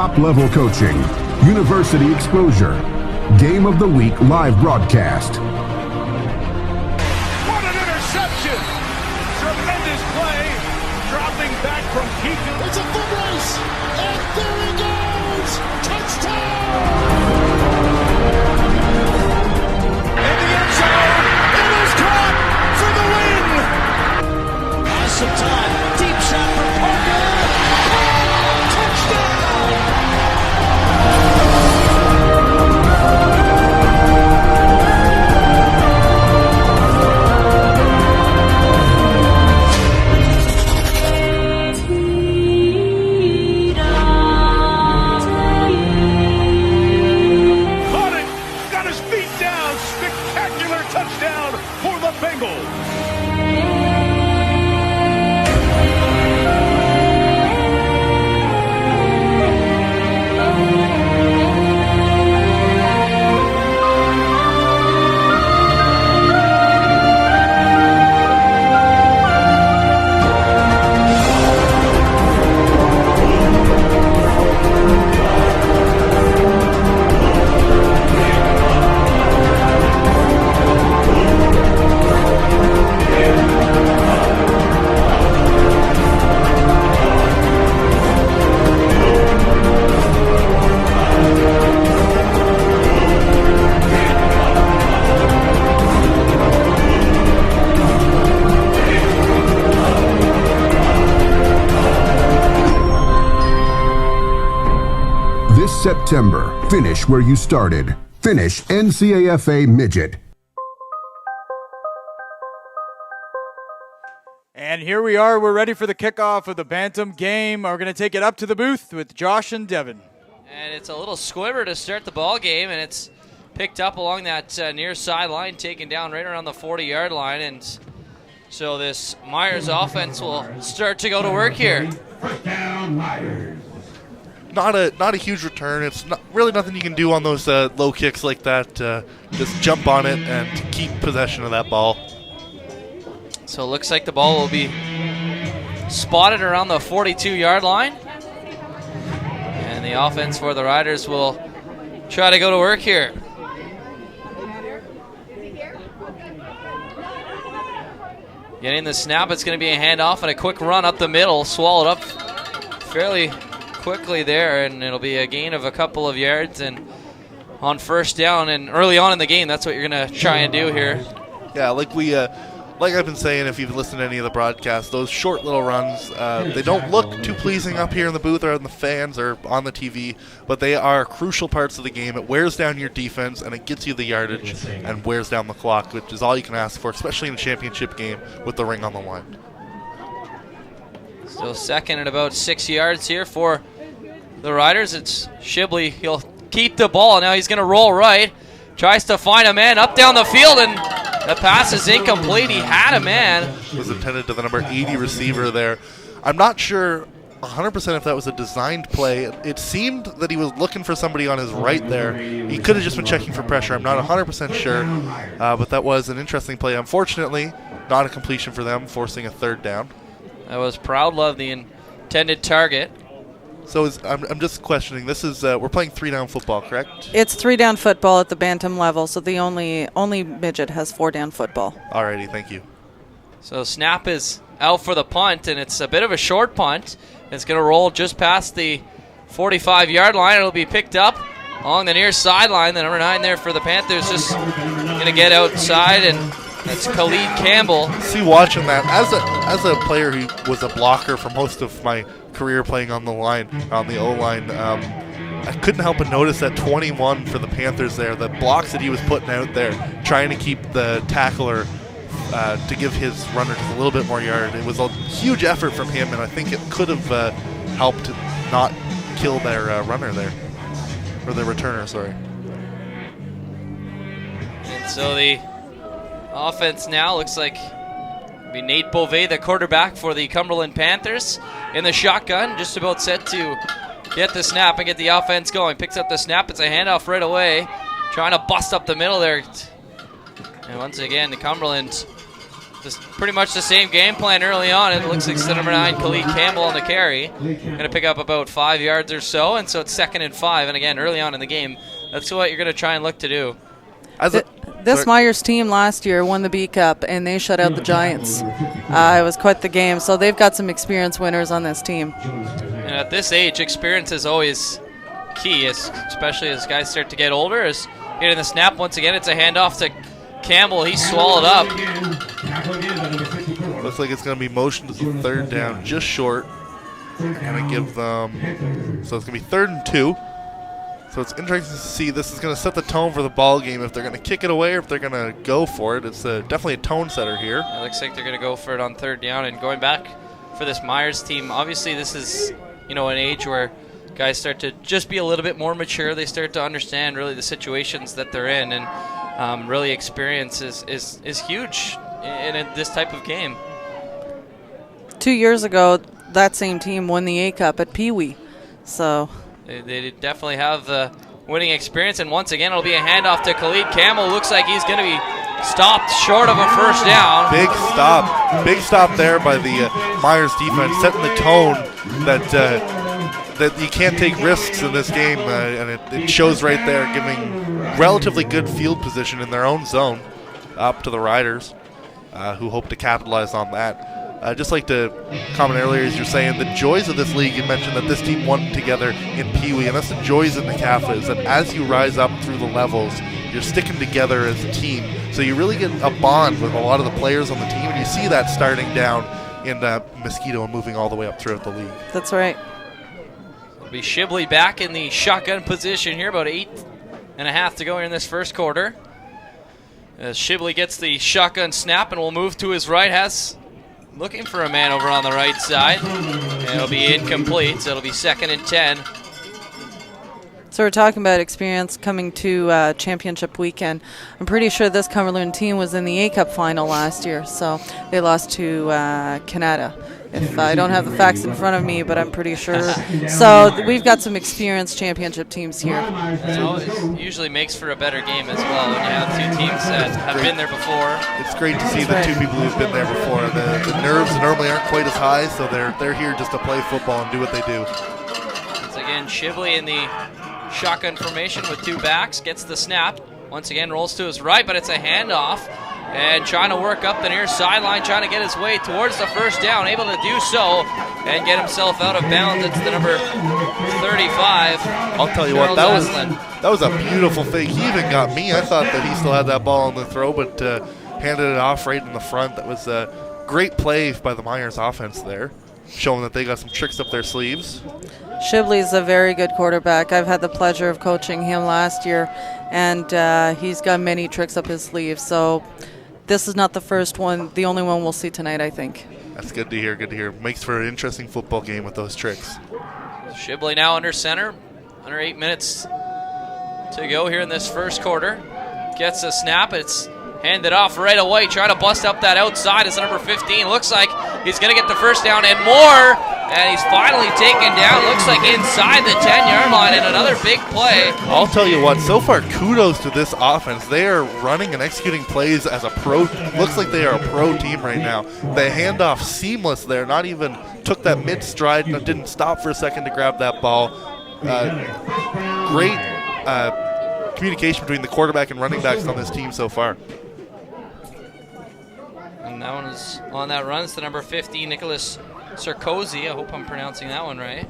Top-level coaching, university exposure, Game of the Week live broadcast. What an interception! Tremendous play, dropping back from Keegan. It's a foot race, and there he goes! Touchdown! In the end zone, it is caught for the win! Has some time, deep shot for Parker! Touchdown! Touchdown for the Bengals. This September, finish where you started. Finish NCAFA Midget. And here we are. We're ready for the kickoff of the Bantam game. We're going to take it up to the booth with Josh and Devin. And it's a little squibber to start the ball game, and it's picked up along that near sideline, taken down right around the 40-yard line. And so this Myers offense will start to go to work here. First down, Myers. Not a huge return. It's not really nothing you can do on those low kicks like that. Just jump on it and keep possession of that ball. So it looks like the ball will be spotted around the 42-yard line. And the offense for the Riders will try to go to work here. Getting the snap, it's going to be a handoff and a quick run up the middle, swallowed up fairly quickly there, and it'll be a gain of a couple of yards and on first down. And early on in the game, that's what you're going to try and do here. Yeah, like I've been saying, if you've listened to any of the broadcasts, those short little runs, they don't look too pleasing up here in the booth or on the fans or on the TV, but they are crucial parts of the game. It wears down your defense, and it gets you the yardage and wears down the clock, which is all you can ask for, especially in a championship game with the ring on the line. Still second and about 6 yards here for the Riders. It's Shibley. He'll keep the ball. Now he's going to roll right. Tries to find a man up down the field, and the pass is incomplete. He had a man. It was intended to the number 80 receiver there. I'm not sure 100% if that was a designed play. It seemed that he was looking for somebody on his right there. He could have just been checking for pressure. I'm not 100% sure, but that was an interesting play. Unfortunately, not a completion for them, forcing a third down. That was Proudlove, the intended target. So I'm just questioning. This is we're playing 3-down football, correct? It's 3-down football at the Bantam level, so the only midget has 4-down football. Alrighty, thank you. So snap is out for the punt, and it's a bit of a short punt. It's going to roll just past the 45-yard line. It'll be picked up along the near sideline. The number 9 there for the Panthers just going to get outside, and that's Khalid Campbell. See, watching that as a player who was a blocker for most of my career playing on the line, on the O-line, I couldn't help but notice that 21 for the Panthers there, the blocks that he was putting out there, trying to keep the tackler to give his runner just a little bit more yard. It was a huge effort from him, and I think it could have helped not kill their runner there, or their returner, sorry. And so the offense now looks like it'll be Nate Beauvais, the quarterback for the Cumberland Panthers, in the shotgun, just about set to get the snap and get the offense going. Picks up the snap. It's a handoff right away. Trying to bust up the middle there. And once again, the Cumberland just pretty much the same game plan early on. It looks like the number 9, Khalid Campbell on the carry. Going to pick up about 5 yards or so, and so it's 2nd and 5. And again, early on in the game, that's what you're going to try and look to do. This Myers team last year won the B Cup, and they shut out the Giants. It was quite the game, so they've got some experienced winners on this team. And at this age, experience is always key, especially as guys start to get older. As getting the snap once again, it's a handoff to Campbell. He's swallowed up. Looks like it's going to be motion to the 3rd down, just short. Going to give them, so it's going to be 3rd and 2. So it's interesting to see. This is going to set the tone for the ball game. If they're going to kick it away or if they're going to go for it, it's definitely a tone setter here. It looks like they're going to go for it on 3rd down. And going back for this Myers team, obviously this is an age where guys start to just be a little bit more mature. They start to understand really the situations that they're in, and really experience is huge in this type of game. 2 years ago, that same team won the A Cup at Pee Wee. So they definitely have the winning experience, and once again it'll be a handoff to Khalid Campbell. Looks like he's going to be stopped short of a 1st down. Big stop there by the Myers defense, setting the tone that you can't take risks in this game, and it shows right there, giving relatively good field position in their own zone up to the Riders, who hope to capitalize on that. Just like to comment earlier, as you're saying, the joys of this league, you mentioned that this team won together in Pee Wee, and that's the joys in NCAFA, is that as you rise up through the levels, you're sticking together as a team. So you really get a bond with a lot of the players on the team, and you see that starting down in Mosquito and moving all the way up throughout the league. that's right. It'll be Shibley back in the shotgun position here, about 8.5 to go here in this 1st quarter. As Shibley gets the shotgun snap and will move to his right, looking for a man over on the right side. And it'll be incomplete, so it'll be 2nd and 10. So we're talking about experience coming to championship weekend. I'm pretty sure this Cumberland team was in the A Cup final last year, so they lost to Canada. If I don't have the facts in front of me, but I'm pretty sure. So we've got some experienced championship teams here. It usually makes for a better game as well when you have 2 teams that have been there before. It's great to see the 2 people who've been there before. The nerves normally aren't quite as high, so they're here just to play football and do what they do. Once again, Shibley in the shotgun formation with 2 backs, gets the snap. Once again, rolls to his right, but it's a handoff. And trying to work up the near sideline, trying to get his way towards the 1st down, able to do so and get himself out of bounds. It's the number 35. I'll tell you what, that was a beautiful fake. He even got me. I thought that he still had that ball on the throw, but handed it off right in the front. That was a great play by the Myers offense there, showing that they got some tricks up their sleeves. Shibley's a very good quarterback. I've had the pleasure of coaching him last year, and he's got many tricks up his sleeve. So this is not the first one, the only one we'll see tonight, I think. That's good to hear, good to hear. Makes for an interesting football game with those tricks. Shibley now under center. Under 8 minutes to go here in this 1st quarter. Gets a snap. It's handed off right away. Trying to bust up that outside is number 15. Looks like he's going to get the 1st down and more. And he's finally taken down. Looks like inside the 10-yard line, and another big play. I'll tell you what, so far, kudos to this offense. They are running and executing plays as a pro. Looks like they are a pro team right now. The handoff seamless there. Not even took that mid-stride, didn't stop for a second to grab that ball. Great communication between the quarterback and running backs on this team so far. And that one is on that run. It's the number 50, Nicholas Sarkozy. I hope I'm pronouncing that one right.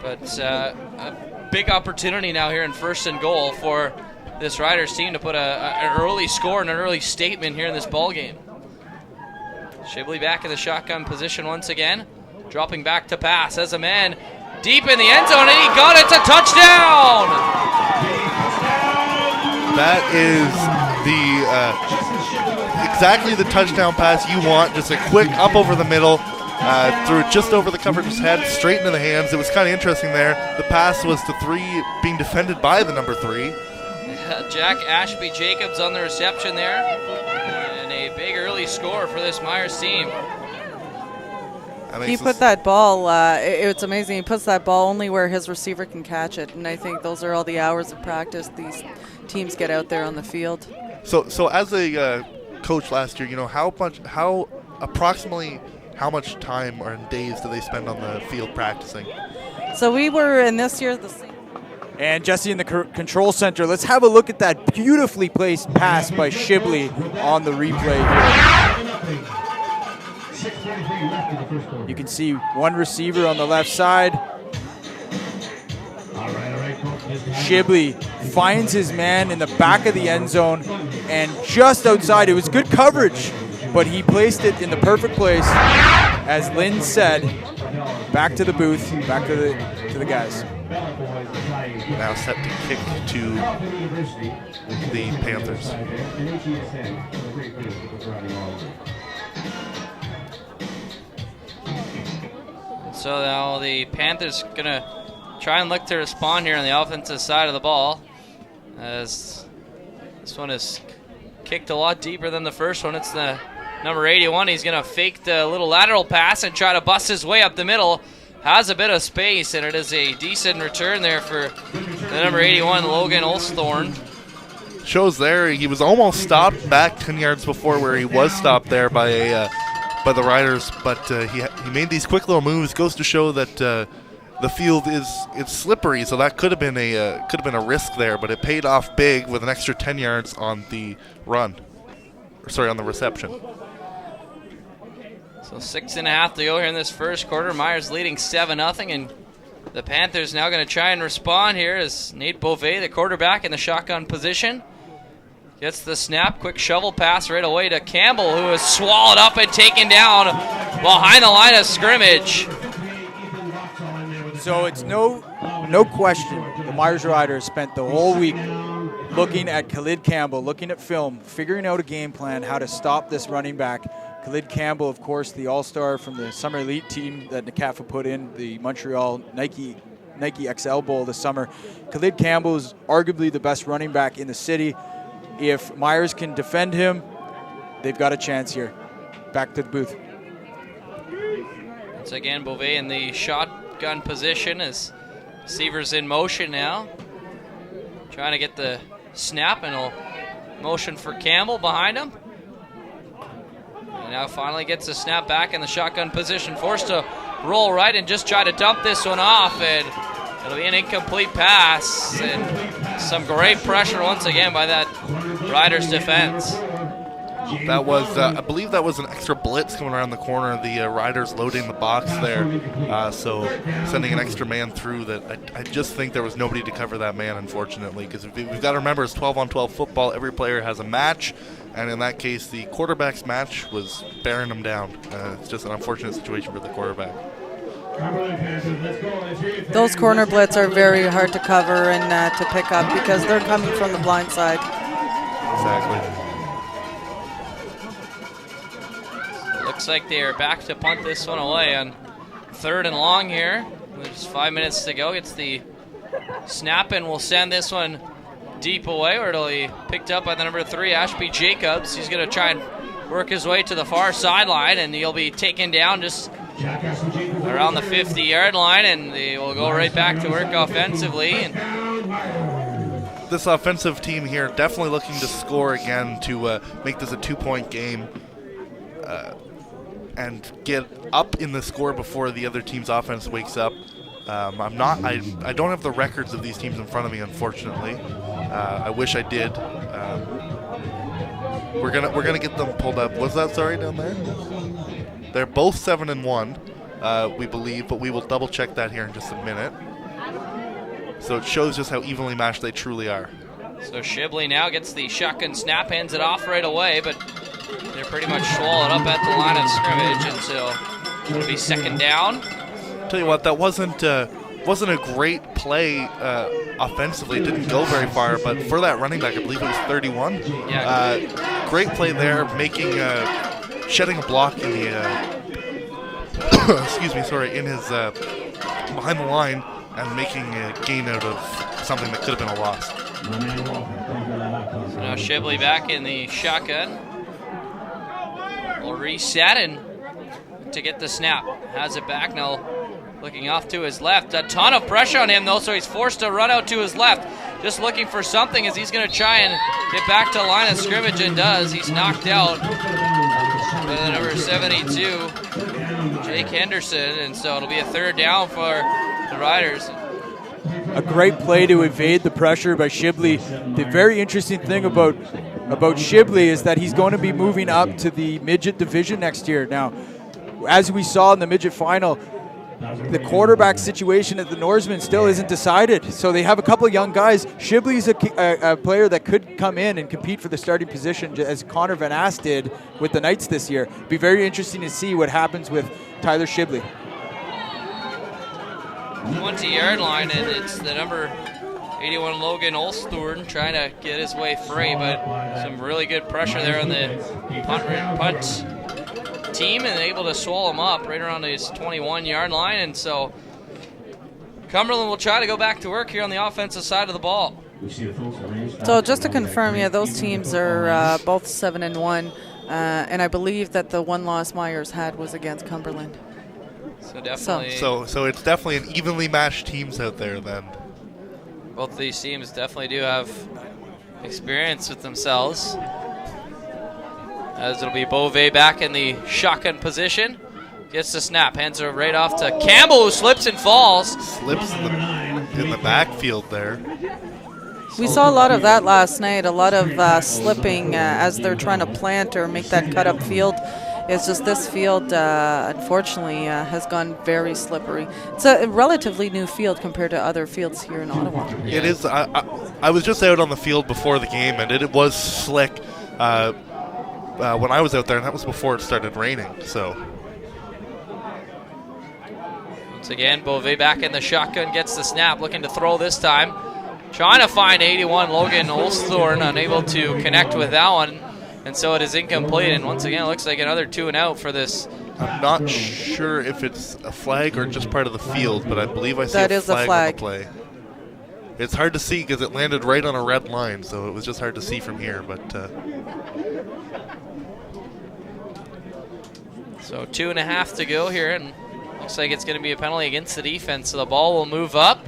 But a big opportunity now here in 1st and goal for this Riders team to put an early score and an early statement here in this ball game. Shibley back in the shotgun position once again. Dropping back to pass as a man deep in the end zone, and he got it. It's a touchdown! That is exactly the touchdown pass you want. Just a quick up over the middle. Threw it just over the cover's head, straight into the hands. It was kind of interesting there. The pass was to 3, being defended by the number 3. Jack Ashby Jacobs on the reception there. And a big early score for this Myers team. He put that ball, it's amazing. He puts that ball only where his receiver can catch it. And I think those are all the hours of practice these teams get out there on the field. So as a coach last year, approximately how much time or days do they spend on the field practicing? So we were in this year the same. And Jesse in the control center. Let's have a look at that beautifully placed pass by Shibley on the replay here. You can see one receiver on the left side. Shibley finds his man in the back of the end zone and just outside. It was good coverage, but he placed it in the perfect place. As Lynn said, back to the booth, back to the guys. Now set to kick to the Panthers. So now the Panthers going to try and look to respond here on the offensive side of the ball, as this one is kicked a lot deeper than the first one. It's the number 81. He's going to fake the little lateral pass and try to bust his way up the middle. Has a bit of space, and it is a decent return there for the number 81, Logan Olsthorn. Shows there he was almost stopped back 10 yards before where he was stopped there by the Riders, but he made these quick little moves. Goes to show that the field it's slippery, so that could have been a risk there, but it paid off big with an extra 10 yards on the run. On the reception. So 6.5 to go here in this first quarter. Myers leading 7-0, and the Panthers now going to try and respond here as Nate Beauvais, the quarterback, in the shotgun position. Gets the snap, quick shovel pass right away to Campbell, who is swallowed up and taken down behind the line of scrimmage. So it's no question the Myers Riders spent the whole week looking at Khalid Campbell, looking at film, figuring out a game plan, how to stop this running back. Khalid Campbell, of course, the all-star from the Summer Elite team that NCAFA put in the Montreal Nike XL Bowl this summer. Khalid Campbell is arguably the best running back in the city. If Myers can defend him, they've got a chance here. Back to the booth. Once again, Beauvais in the shotgun position as Seaver's in motion now. Trying to get the snap, and he'll motion for Campbell behind him. And now finally gets a snap back in the shotgun position, forced to roll right and just try to dump this one off, and it'll be an incomplete pass, and some great pressure once again by that Riders defense. That was, I believe that was an extra blitz coming around the corner. The Riders loading the box there, so sending an extra man through that. I just think there was nobody to cover that man, unfortunately, because we've got to remember it's 12-on-12 football. Every player has a match, and in that case, the quarterback's match was bearing him down. It's just an unfortunate situation for the quarterback. Those corner blitz are very hard to cover and to pick up because they're coming from the blind side. Exactly. Looks like they are back to punt this one away on 3rd and long here. There's 5 minutes to go. Gets the snap and will send this one deep away, where it'll be picked up by the number 3, Ashby Jacobs. He's going to try and work his way to the far sideline, and he'll be taken down just around the 50-yard line, and they will go right back to work offensively. This offensive team here definitely looking to score again to make this a 2-point game. And get up in the score before the other team's offense wakes up. I don't have the records of these teams in front of me, unfortunately. I wish I did. We're gonna get them pulled up. What's that? Sorry, down there. They're both 7-1, we believe, but we will double check that here in just a minute. So it shows just how evenly matched they truly are. So Shibley now gets the shotgun snap, hands it off right away, but they're pretty much swallowed up at the line of scrimmage, and so it'll be 2nd down. Tell you what, that wasn't a great play offensively. It didn't go very far, but for that running back, I believe it was 31. Yeah. Great play there, making shedding a block in the in his behind the line, and making a gain out of something that could have been a loss. So now Shibley back in the shotgun. Will reset and to get the snap. Has it back now, looking off to his left. A ton of pressure on him though, so he's forced to run out to his left. just looking for something as he's going to try and get back to the line of scrimmage, and does. He's knocked out by the number 72, Jake Henderson, and so it'll be a third down for the Riders. A great play to evade the pressure by Shibley. The very interesting thing about Shibley is that he's going to be moving up to the midget division next year. Now, as we saw in the midget final, the quarterback situation at the Norsemen still isn't decided. So they have a couple of young guys. Shibley's a player that could come in and compete for the starting position, as Connor Van Ass did with the Knights this year. Be very interesting to see what happens with Tyler Shibley. 20-yard line, and it's the number 81 Logan Olsthorn trying to get his way free, but some really good pressure there on the punt team, and able to swallow him up right around his 21-yard line. And so Cumberland will try to go back to work here on the offensive side of the ball. So just to confirm, yeah, those teams are both 7-1, and I believe that the one loss Myers had was against Cumberland. So definitely. So it's definitely an evenly matched teams out there then. Both of these teams definitely do have experience with themselves. As it'll be Beauvais back in the shotgun position. Gets the snap, hands it right off to Campbell, who slips and falls. Slips in the backfield there. We saw a lot of that last night, a lot of slipping as they're trying to plant or make that cut up field. It's just this field, unfortunately, has gone very slippery. It's a relatively new field compared to other fields here in Ottawa. Yeah. It is. I was just out on the field before the game, and it was slick when I was out there, and that was before it started raining. So once again, Beauvais back in the shotgun, gets the snap, looking to throw this time. Trying to find 81 Logan Olsthorn, unable to connect with that one. And so it is incomplete, and once again, it looks like another 2 and out for this. I'm not sure if it's a flag or just part of the field, but I believe I see a flag on the play. It's hard to see because it landed right on a red line, so it was just hard to see from here. But so 2.5 to go here, and looks like it's going to be a penalty against the defense, so the ball will move up.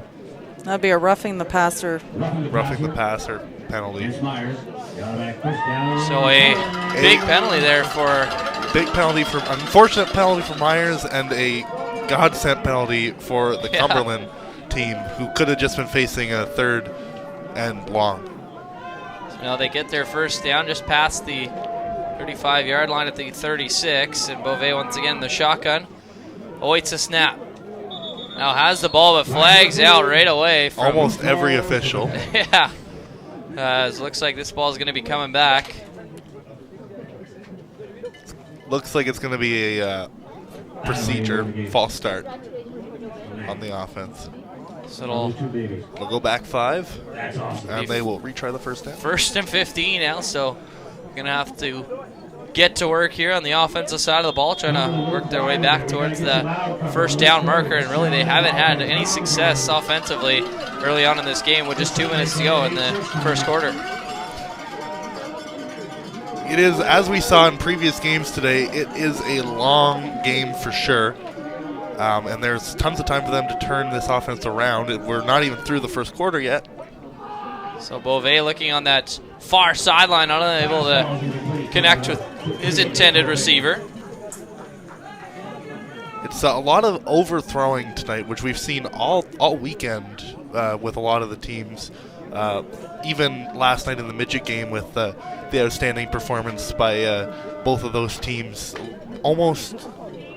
That'd be a roughing the passer. Roughing the passer penalty. So a big penalty there for... Big penalty for... Unfortunate penalty for Myers, and a godsend penalty for the Cumberland team, who could have just been facing a third and long. So now they get their first down just past the 35-yard line at the 36, and Beauvais once again the shotgun. Awaits a snap. Now has the ball, but flags out right away. From almost every official. Yeah. It looks like this ball is going to be coming back. Looks like it's going to be a procedure, false start on the offense. So it'll go back 5, and they will retry the first down. 1st and 15 now, so going to have to get to work here on the offensive side of the ball, trying to work their way back towards the first down marker, and really they haven't had any success offensively early on in this game with just 2 minutes to go in the first quarter. It is, as we saw in previous games today, it is a long game for sure, and there's tons of time for them to turn this offense around. We're not even through the first quarter yet. So Beauvais looking on that far sideline, unable to connect with his intended receiver. It's a lot of overthrowing tonight, which we've seen all weekend with a lot of the teams. Even last night in the midget game with the outstanding performance by both of those teams. Almost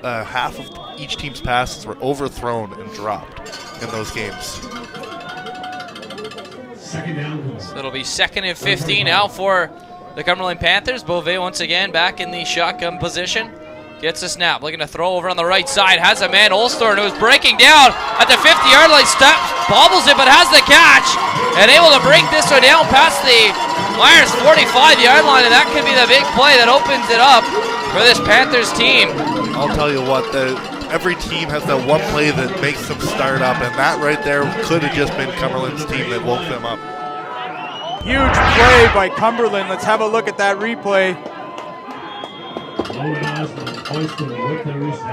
half of each team's passes were overthrown and dropped in those games. So it'll be 2nd and 15 out for the Cumberland Panthers. Beauvais once again back in the shotgun position. Gets a snap, looking to throw over on the right side. Has a man, Olsthorn, who's breaking down at the 50-yard line. Bobbles it, but has the catch. And able to break this one down past the Myers 45-yard line. And that could be the big play that opens it up for this Panthers team. I'll tell you what, every team has that one play that makes them start up. And that right there could have just been Cumberland's team that woke them up. Huge play by Cumberland. Let's have a look at that replay.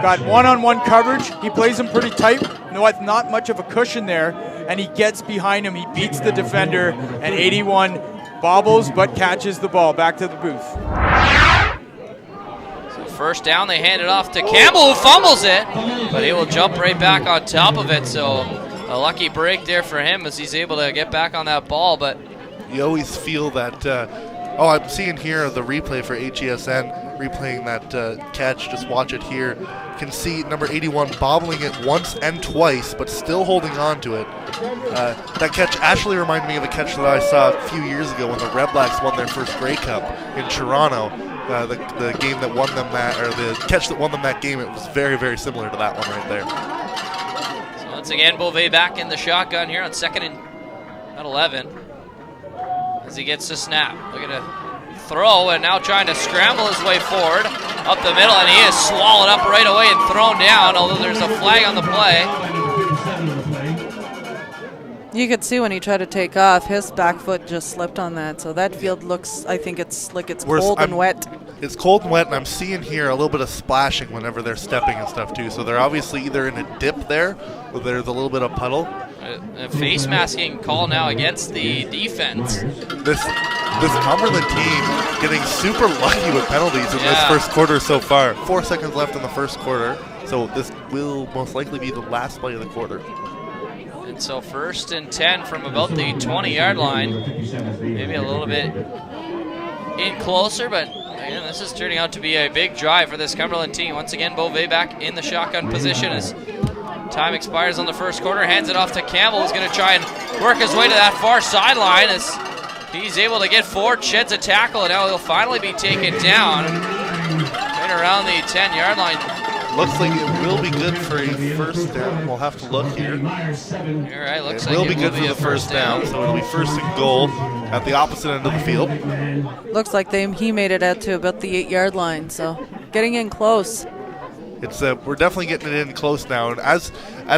Got one-on-one coverage. He plays him pretty tight. Not much of a cushion there, and he gets behind him. He beats the defender, and 81 bobbles but catches the ball. Back to the booth. So first down, they hand it off to Campbell, who fumbles it, but he will jump right back on top of it. So a lucky break there for him as he's able to get back on that ball. But you always feel that. I'm seeing here the replay for HESN, replaying that catch. Just watch it here. You can see number 81 bobbling it once and twice, but still holding on to it. That catch actually reminded me of a catch that I saw a few years ago when the Red Blacks won their first Grey Cup in Toronto. The game that won them that, or the catch that won them that game, it was very, very similar to that one right there. So once again, Beauvais back in the shotgun here on 2nd and 11. As he gets the snap. Look at a throw, and now trying to scramble his way forward up the middle, and he is swallowed up right away and thrown down, although there's a flag on the play. You could see when he tried to take off, his back foot just slipped on that. So that field looks, I think it's like it's cold and wet. It's cold and wet, and I'm seeing here a little bit of splashing whenever they're stepping and stuff too. So they're obviously either in a dip there, or there's a little bit of puddle. A face masking call now against the defense. This Cumberland team getting super lucky with penalties in this first quarter so far. 4 seconds left in the first quarter, so this will most likely be the last play of the quarter. And so 1st and 10 from about the 20-yard line. Maybe a little bit in closer, but again, this is turning out to be a big drive for this Cumberland team. Once again, Beauvais back in the shotgun position as time expires on the first quarter. Hands it off to Campbell, who's going to try and work his way to that far sideline as he's able to get forward, sheds a tackle, and now he'll finally be taken down right around the 10-yard line. Looks like it will be good for a first down. We'll have to look here. All right, looks it like will be good for the first down, so it'll be 1st and goal at the opposite end of the field. Looks like he made it out to about the 8-yard line, so getting in close. It's we're definitely getting it in close now, and as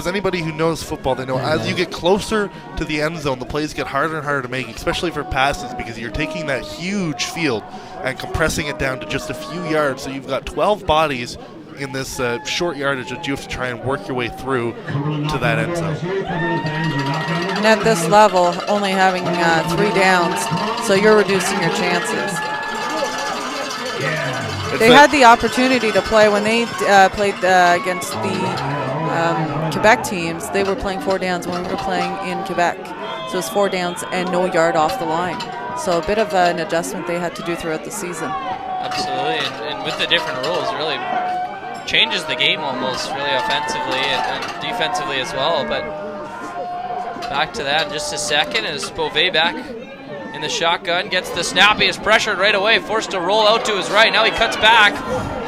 anybody who knows football, they know as you get closer to the end zone, the plays get harder and harder to make, especially for passes, because you're taking that huge field and compressing it down to just a few yards. So you've got 12 bodies in this short yardage that you have to try and work your way through to that end zone. And at this level, only having 3 downs, so you're reducing your chances. They had the opportunity to play when they played against the Quebec teams. They were playing 4 downs when we were playing in Quebec. So it was 4 downs and no yard off the line. So a bit of an adjustment they had to do throughout the season. Absolutely, and with the different rules, really changes the game almost, really offensively and defensively as well. But back to that in just a second as Beauvais back in the shotgun, gets the snap, he is pressured right away, forced to roll out to his right. Now he cuts back,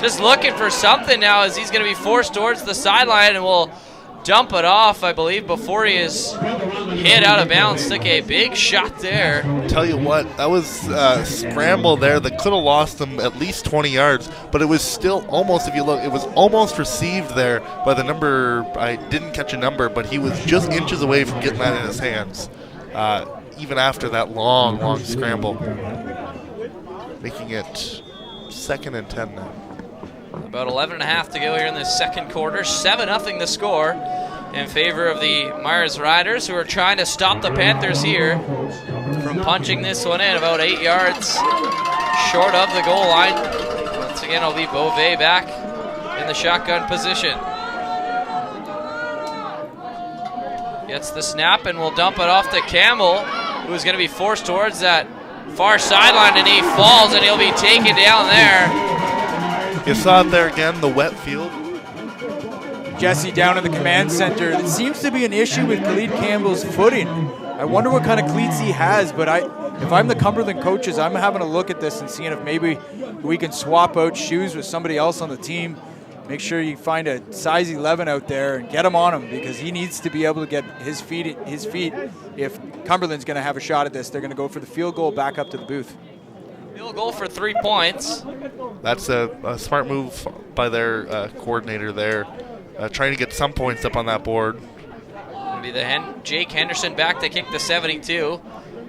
just looking for something now as he's going to be forced towards the sideline and will dump it off, I believe, before he is hit out of bounds. Took a big shot there. Tell you what, that was a scramble there that could have lost him at least 20 yards, but it was still almost, if you look, it was almost received there by the number. I didn't catch a number, but he was just inches away from getting that in his hands. Even after that long scramble, making it 2nd and 10 now. About 11 and a half to go here in the second quarter. 7-0 the score in favor of the Myers Riders, who are trying to stop the Panthers here from punching this one in about 8 yards short of the goal line. Once again, it'll be Beauvais back in the shotgun position. Gets the snap and will dump it off to Campbell, who's going to be forced towards that far sideline, and he falls and he'll be taken down there. You saw it there again, the wet field. Jesse down in the command center. It seems to be an issue with Khalid Campbell's footing. I wonder what kind of cleats he has, but if I'm the Cumberland coaches, I'm having a look at this and seeing if maybe we can swap out shoes with somebody else on the team. Make sure you find a size 11 out there and get him on him, because he needs to be able to get his feet. If Cumberland's going to have a shot at this, they're going to go for the field goal back up to the booth. Field goal for 3 points. That's a smart move by their coordinator there, trying to get some points up on that board. It'll be Jake Henderson back to kick the 72.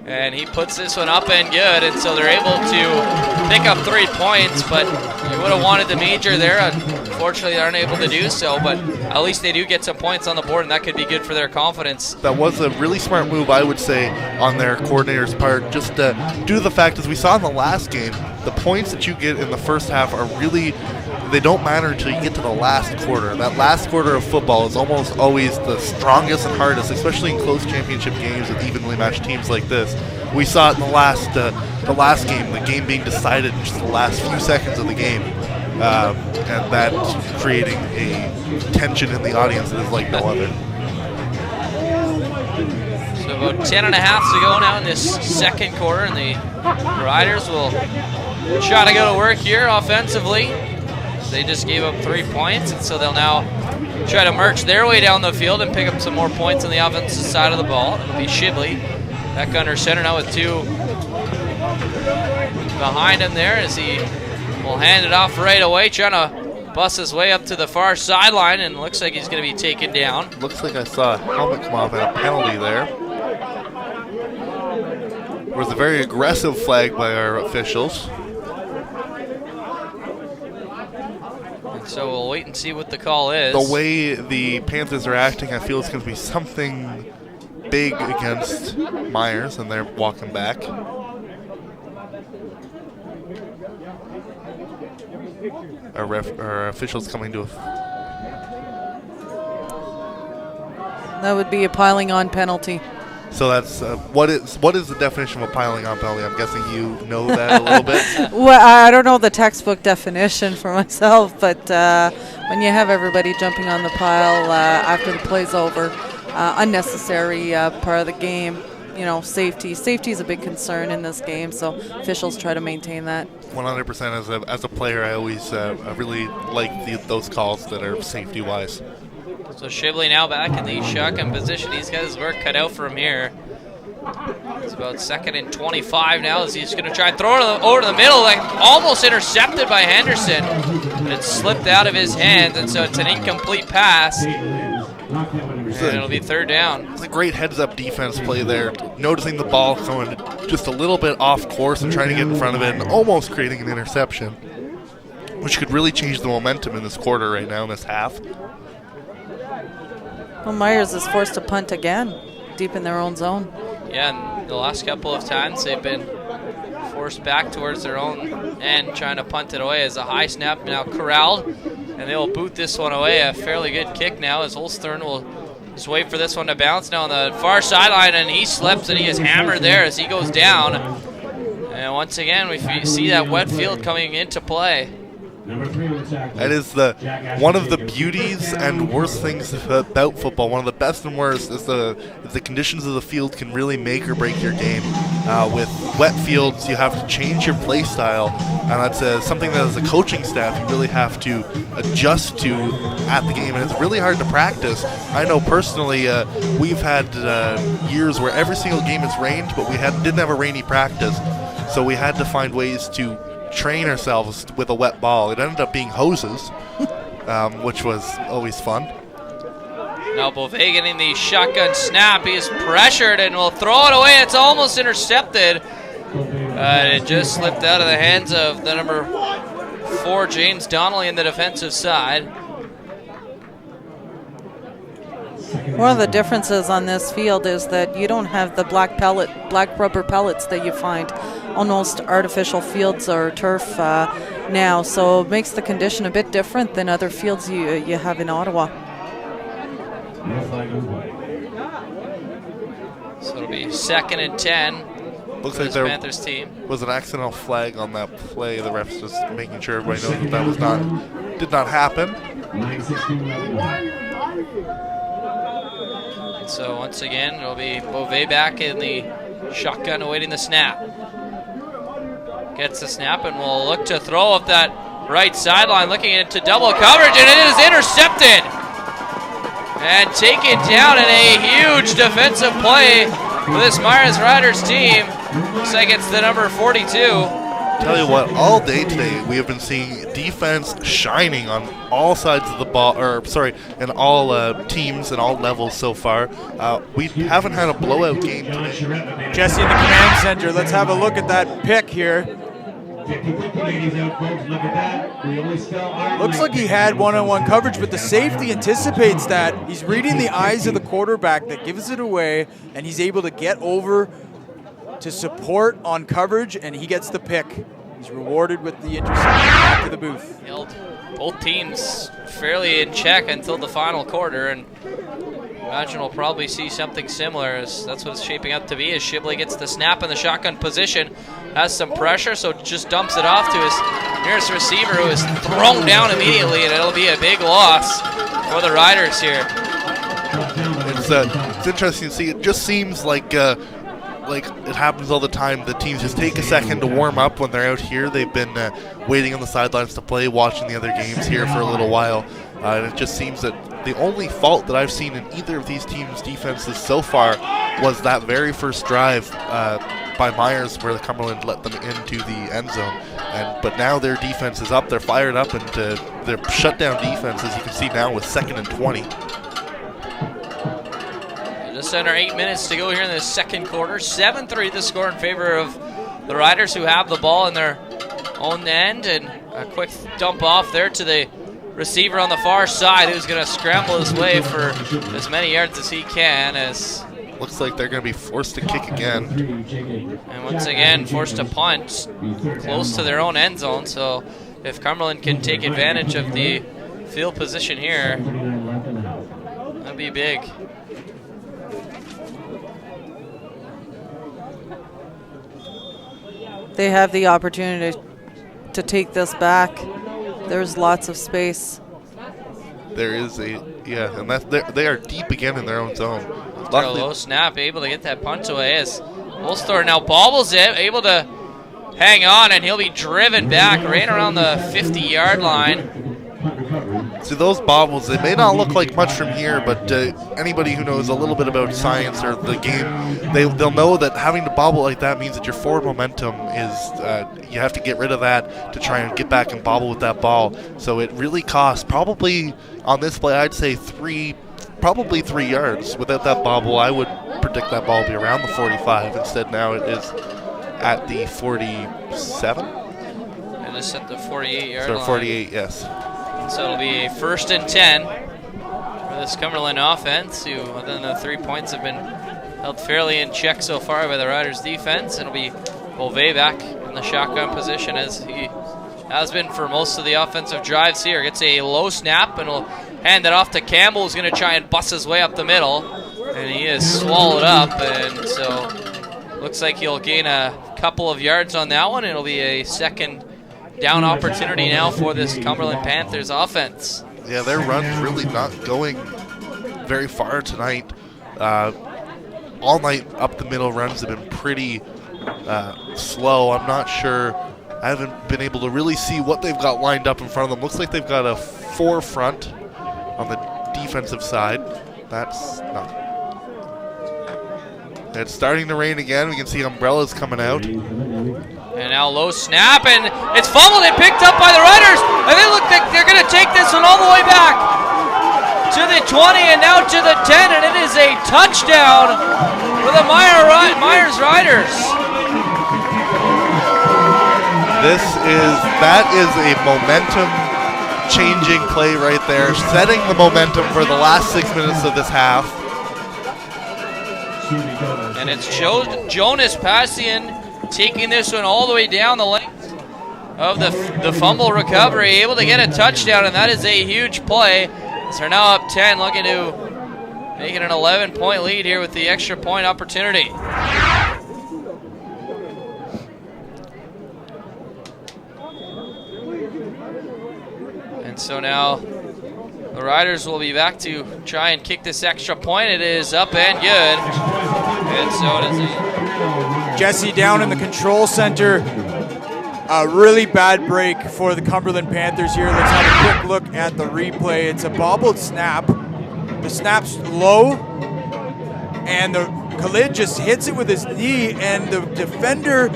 And he puts this one up and good, and so they're able to pick up 3 points, but you would have wanted the major there. Unfortunately, they aren't able to do so, but at least they do get some points on the board, and that could be good for their confidence. That was a really smart move, I would say, on their coordinator's part, just due to the fact, as we saw in the last game, the points that you get in the first half are really, they don't matter until you get to the last quarter. That last quarter of football is almost always the strongest and hardest, especially in close championship games with evenly matched teams like this. We saw it in the last game, the game being decided in just the last few seconds of the game, and that creating a tension in the audience that is like no other. So about 10 and a half to go now in this second quarter, and the Riders will try to go to work here offensively. They just gave up 3 points, and so they'll now try to march their way down the field and pick up some more points on the offensive side of the ball. It'll be Shibley back under center now with 2 behind him there, as he will hand it off right away, trying to bust his way up to the far sideline, and looks like he's going to be taken down. Looks like I saw a helmet come off and a penalty there. It was a very aggressive flag by our officials. So we'll wait and see what the call is. The way the Panthers are acting, I feel it's going to be something big against Myers, and they're walking back. Our officials coming to That would be a piling on penalty. So that's what is the definition of a piling on penalty? I'm guessing you know that a little bit. Well, I don't know the textbook definition for myself, but when you have everybody jumping on the pile after the play's over, unnecessary part of the game. You know, safety is a big concern in this game, so officials try to maintain that. 100% as a player, I always I really like those calls that are safety-wise. So Shibley now back in the shotgun position. He's got his work cut out for him here. It's about 2nd and 25 now, as he's going to try and throw it over to the middle, like almost intercepted by Henderson. But it slipped out of his hands, and so it's an incomplete pass. And it'll be 3rd down. It's a great heads-up defense play there, noticing the ball going just a little bit off course and trying to get in front of it and almost creating an interception, which could really change the momentum in this quarter right now, in this half. Well, Myers is forced to punt again, deep in their own zone. Yeah, and the last couple of times they've been forced back towards their own end, trying to punt it away. As a high snap now corralled, and they will boot this one away. A fairly good kick now, as Holstern will just wait for this one to bounce now on the far sideline, and he slips and he is hammered there as he goes down. And once again, we see that wet field coming into play. That is one of the beauties and worst things about football. One of the best and worst is the conditions of the field can really make or break your game. With wet fields, you have to change your play style, and that's something that as a coaching staff you really have to adjust to at the game, and it's really hard to practice. I know personally we've had years where every single game has rained, but we didn't have a rainy practice, so we had to find ways to train ourselves with a wet ball. It ended up being hoses, which was always fun. Now Beauvais getting the shotgun snap. He is pressured and will throw it away. It's almost intercepted. It just slipped out of the hands of the number 4, James Donnelly, in the defensive side. One of the differences on this field is that you don't have the black rubber pellets that you find on most artificial fields or turf now, so it makes the condition a bit different than other fields you have in Ottawa. So it'll be 2nd and 10. Looks like there Panthers team was an accidental flag on that play. The refs just making sure everybody knows that did not happen. So once again, it'll be Beauvais back in the shotgun awaiting the snap. Gets the snap and will look to throw up that right sideline, looking into double coverage, and it is intercepted. And taken down in a huge defensive play for this Myers Riders team. Looks like it's the number 42. Tell you what, all day today we have been seeing defense shining on all sides of the ball, in all teams and all levels so far. We haven't had a blowout game today. Jesse in the command center. Let's have a look at that pick here. Looks like he had one-on-one coverage, but the safety anticipates that. He's reading the eyes of the quarterback that gives it away, and he's able to get over to support on coverage, and he gets the pick. He's rewarded with the interception back to the booth. Held both teams fairly in check until the final quarter, and imagine we'll probably see something similar, as that's what it's shaping up to be, as Shibley gets the snap in the shotgun position, has some pressure, so just dumps it off to his nearest receiver, who is thrown down immediately, and it'll be a big loss for the Riders here. It's interesting to see. It just seems like it happens all the time. The teams just take a second to warm up when they're out here. They've been waiting on the sidelines to play, watching the other games here for a little while. And it just seems that the only fault that I've seen in either of these teams' defenses so far was that very first drive by Myers, where the Cumberland let them into the end zone. But now their defense is up. They're fired up, and their shutdown defense, as you can see now, with 2nd and 20. Just under 8 minutes to go here in the second quarter. 7-3 the score in favor of the Riders, who have the ball in their own end. And a quick dump off there to the receiver on the far side, who's going to scramble his way for as many yards as he can. As looks like they're going to be forced to kick again. And once again, forced to punt close to their own end zone. So if Cumberland can take advantage of the field position here, that'd be big. They have the opportunity to take this back. There's lots of space. There is and they are deep again in their own zone. A low snap, able to get that punt away as Wolstor now bobbles it, able to hang on, and he'll be driven back right around the 50-yard line. See, those bobbles, they may not look like much from here, but anybody who knows a little bit about science or the game, they'll know that having to bobble like that means that your forward momentum is, you have to get rid of that to try and get back and bobble with that ball. So it really costs, probably on this play, I'd say probably 3 yards. Without that bobble, I would predict that ball will be around the 45. Instead, now it is at the 47. And it's at the 48-yard line. 48, yes. So it'll be a 1st and 10 for this Cumberland offense, who, other than the 3 points, have been held fairly in check so far by the Riders' defense. It'll be Beauvais back in the shotgun position, as he has been for most of the offensive drives here. Gets a low snap, and will hand it off to Campbell, who's going to try and bust his way up the middle. And he is swallowed up, and so looks like he'll gain a couple of yards on that one. It'll be a second down opportunity now for this Cumberland Panthers offense. Yeah, their run's really not going very far tonight. All night up the middle runs have been pretty slow. I'm not sure. I haven't been able to really see what they've got lined up in front of them. Looks like they've got a 4 front on the defensive side. That's not. It's starting to rain again. We can see umbrellas coming out. And now low snap, and it's fumbled and picked up by the Riders. And they look like they're going to take this one all the way back to the 20 and now to the 10, and it is a touchdown for the Myers Riders. That is a momentum-changing play right there, setting the momentum for the last 6 minutes of this half. And it's Jonas Passian taking this one all the way down the length of the fumble recovery, able to get a touchdown, and that is a huge play. So they're now up 10, looking to make it an 11-point lead here with the extra point opportunity. And so now the Riders will be back to try and kick this extra point. It is up and good. And so it is Jesse down in the control center. A really bad break for the Cumberland Panthers here. Let's have a quick look at the replay. It's a bobbled snap. The snap's low, and the Khalid just hits it with his knee, and the defender,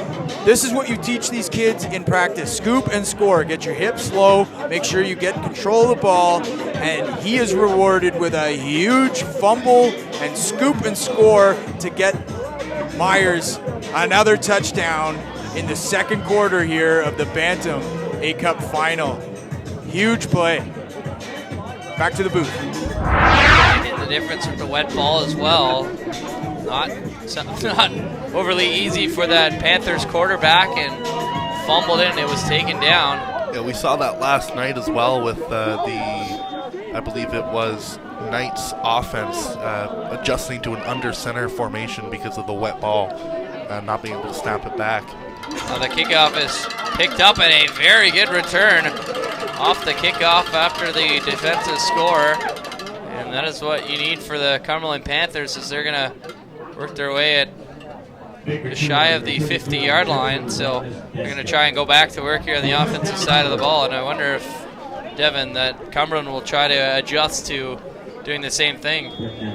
this is what you teach these kids in practice. Scoop and score. Get your hips low, make sure you get control of the ball, and he is rewarded with a huge fumble and scoop and score to get Myers another touchdown in the second quarter here of the Bantam A-Cup final. Huge play. Back to the booth. And the difference with the wet ball as well. Not overly easy for that Panthers quarterback, and fumbled it and it was taken down. Yeah, we saw that last night as well with I believe it was Knight's offense adjusting to an under center formation because of the wet ball, not being able to snap it back. The kickoff is picked up, and a very good return off the kickoff after the defensive score. And that is what you need for the Cumberland Panthers, as they're going to work their way at just shy of the 50-yard line. So they're going to try and go back to work here on the offensive side of the ball. And I wonder if, Devin, that Cumberland will try to adjust to doing the same thing.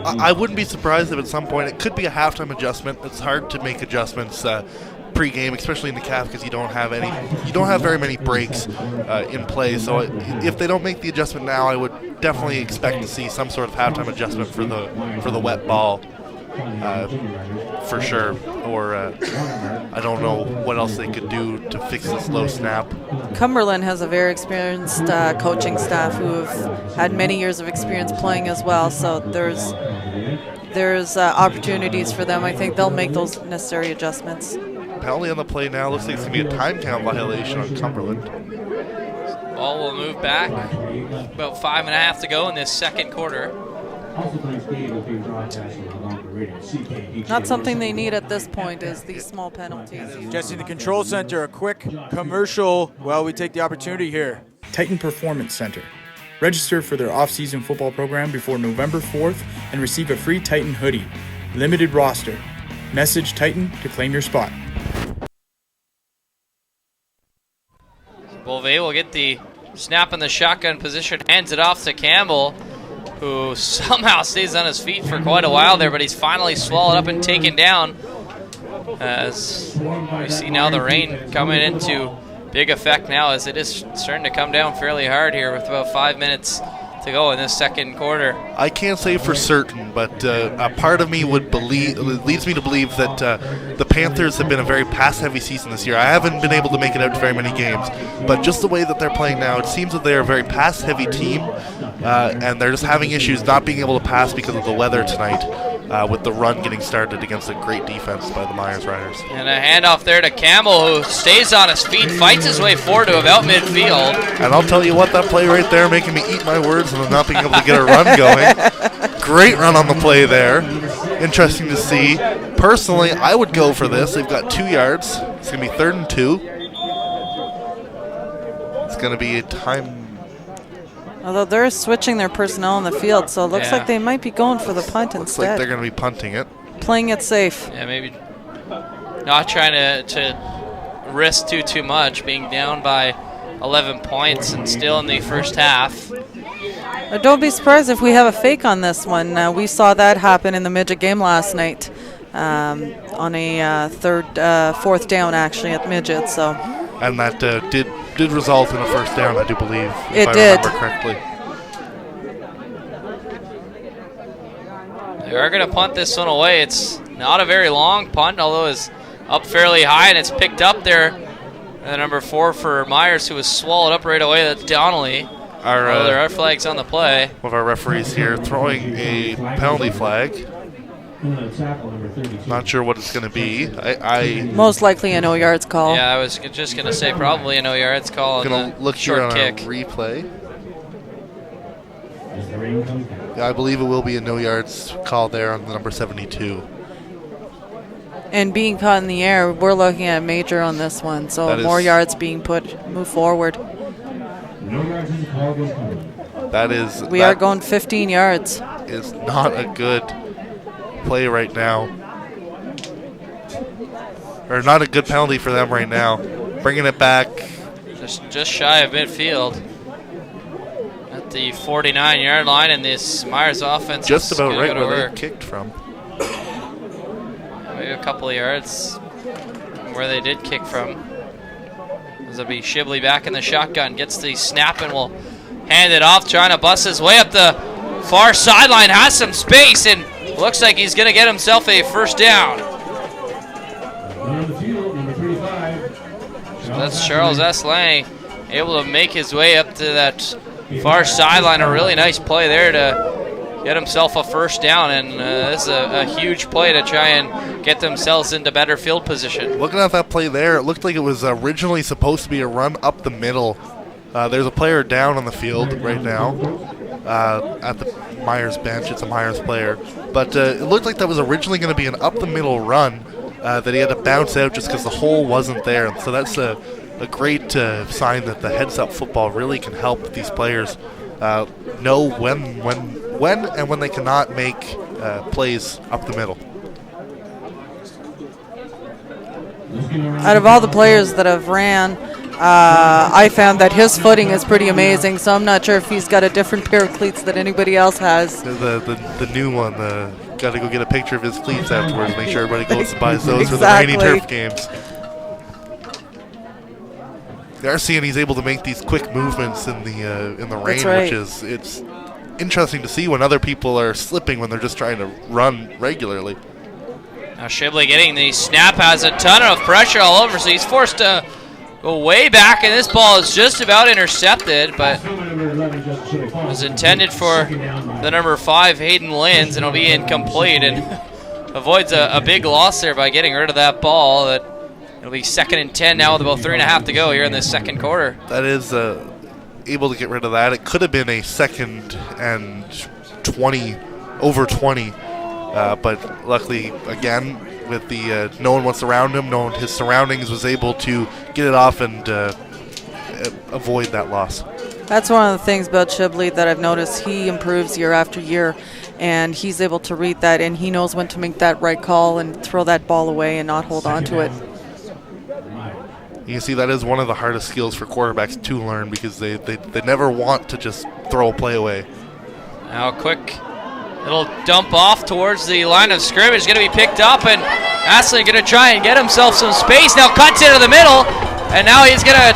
I wouldn't be surprised if at some point it could be a halftime adjustment. It's hard to make adjustments pre-game, especially in the CAF, because you don't have very many breaks in play. So if they don't make the adjustment now, I would definitely expect to see some sort of halftime adjustment for the wet ball, for sure. Or I don't know what else they could do to fix this low snap. Cumberland has a very experienced coaching staff who have had many years of experience playing as well. So there's opportunities for them. I think they'll make those necessary adjustments. Penalty on the play now. Looks like it's going to be a time count violation on Cumberland. Ball will move back. About 5.5 to go in this second quarter. Not something they need at this point is these small penalties. Jesse, the control center, a quick commercial. Well, we take the opportunity here. Titan Performance Center. Register for their off-season football program before November 4th and receive a free Titan hoodie. Limited roster. Message Titan to claim your spot. Beauvais will get the snap in the shotgun position, hands it off to Campbell, who somehow stays on his feet for quite a while there, but he's finally swallowed up and taken down. As we see now the rain coming into big effect now, as it is starting to come down fairly hard here with about 5 minutes to go in this second quarter. I can't say for certain, but a part of me leads me to believe that the Panthers have been a very pass-heavy season this year. I haven't been able to make it out to very many games, but just the way that they're playing now, it seems that they're a very pass-heavy team, and they're just having issues not being able to pass because of the weather tonight, with the run getting started against a great defense by the Myers Riders. And a handoff there to Campbell, who stays on his feet, fights his way forward to about midfield. And I'll tell you what, that play right there making me eat my words and not being able to get a run going. Great run on the play there. Interesting to see. Personally, I would go for this. They've got 2 yards. It's going to be 3rd and 2. It's going to be a time. Although they're switching their personnel on the field, so it looks like they might be going for the punt Looks instead. like they're going to be punting it. Playing it safe. Yeah, maybe not trying to risk too much, being down by 11 points and still in the first half. Don't be surprised if we have a fake on this one. We saw that happen in the midget game last night on a 4th down actually at midget. So. And that did result in a first down, I do believe, if I remember correctly. They are going to punt this one away. It's not a very long punt, although it's up fairly high, and it's picked up there. Number 4 for Myers, who was swallowed up right away. That's Donnelly. There are flags on the play. One of our referees here throwing a penalty flag. Not sure what it's going to be. Most likely a no yards call. Yeah, I was just going to say probably a no yards call on the look short here on kick. Our replay. Yeah, I believe it will be a no yards call there on the number 72. And being caught in the air, we're looking at a major on this one. So more yards being move forward. We are going 15 yards. Is not a good play right now. Or not a good penalty for them right now. Bringing it back. Just shy of midfield. At the 49-yard line, and this Myers offense just is about right where they kicked from. maybe a couple of yards where they did kick from. It'll be Shibley back in the shotgun, gets the snap and will hand it off, trying to bust his way up the far sideline, has some space, and looks like he's going to get himself a first down. So that's Charles S. Lang able to make his way up to that far sideline. A really nice play there to get himself a first down, and this is a huge play to try and get themselves into better field position. Looking at that play there, it looked like it was originally supposed to be a run up the middle. There's a player down on the field right now at the Myers bench. It's a Myers player. But it looked like that was originally going to be an up-the-middle run that he had to bounce out just because the hole wasn't there. So that's a great sign that the heads-up football really can help these players know when and when they cannot make plays up the middle. Out of all the players that have ran, I found that his footing is pretty amazing, so I'm not sure if he's got a different pair of cleats that anybody else has. The new one, got to go get a picture of his cleats afterwards, make sure everybody goes and buys those Exactly. for the rainy turf games. They are seeing he's able to make these quick movements in the rain, right. which is it's interesting to see when other people are slipping when they're just trying to run regularly. Now Shibley getting the snap, has a ton of pressure all over, so he's forced to go way back, and this ball is just about intercepted, but was intended for the number 5, Hayden Linz, and it'll be incomplete, and avoids a big loss there by getting rid of that ball. That it'll be 2nd and 10 now with about 3.5 to go here in the second quarter. That is able to get rid of that. It could have been a 2nd and 20, over 20, but luckily, again, with the knowing what's around him, knowing his surroundings, was able to get it off and avoid that loss. That's one of the things about Shibley that I've noticed. He improves year after year, and he's able to read that, and he knows when to make that right call and throw that ball away and not hold on to it. You can see that is one of the hardest skills for quarterbacks to learn, because they never want to just throw a play away. Now quick little dump off towards the line of scrimmage, going to be picked up, and Astley going to try and get himself some space. Now cuts into the middle, and now he's going to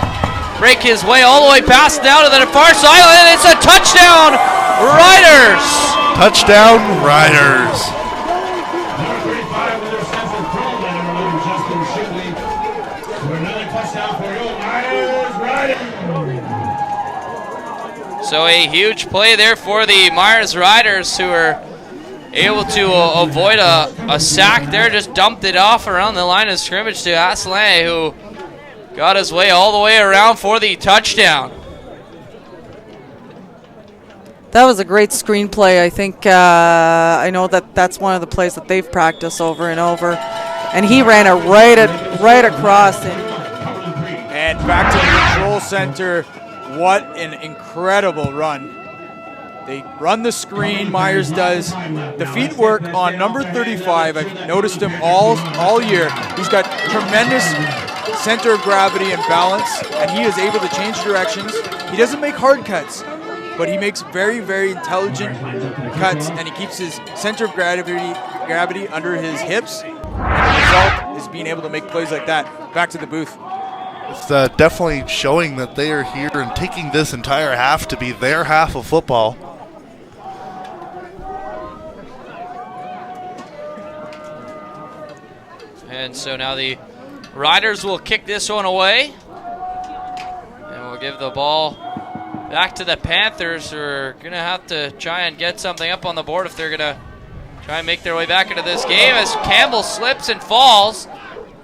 break his way all the way past down to the far sideline, and it's a touchdown, Riders! Touchdown, Riders! So a huge play there for the Myers Riders, who are able to avoid a sack there. Just dumped it off around the line of scrimmage to Asselin, who got his way all the way around for the touchdown. That was a great screenplay. I think I know that's one of the plays that they've practiced over and over, and he ran it right across. And back to the control center. What an incredible run. They run the screen, Myers does. The feet work on number 35. I've noticed him all year. He's got tremendous center of gravity and balance, and he is able to change directions. He doesn't make hard cuts, but he makes very, very intelligent cuts, and he keeps his center of gravity under his hips. And the result is being able to make plays like that. Back to the booth. It's definitely showing that they are here and taking this entire half to be their half of football. And so now the Riders will kick this one away. And we'll give the ball back to the Panthers, who are going to have to try and get something up on the board if they're going to try and make their way back into this game, as Campbell slips and falls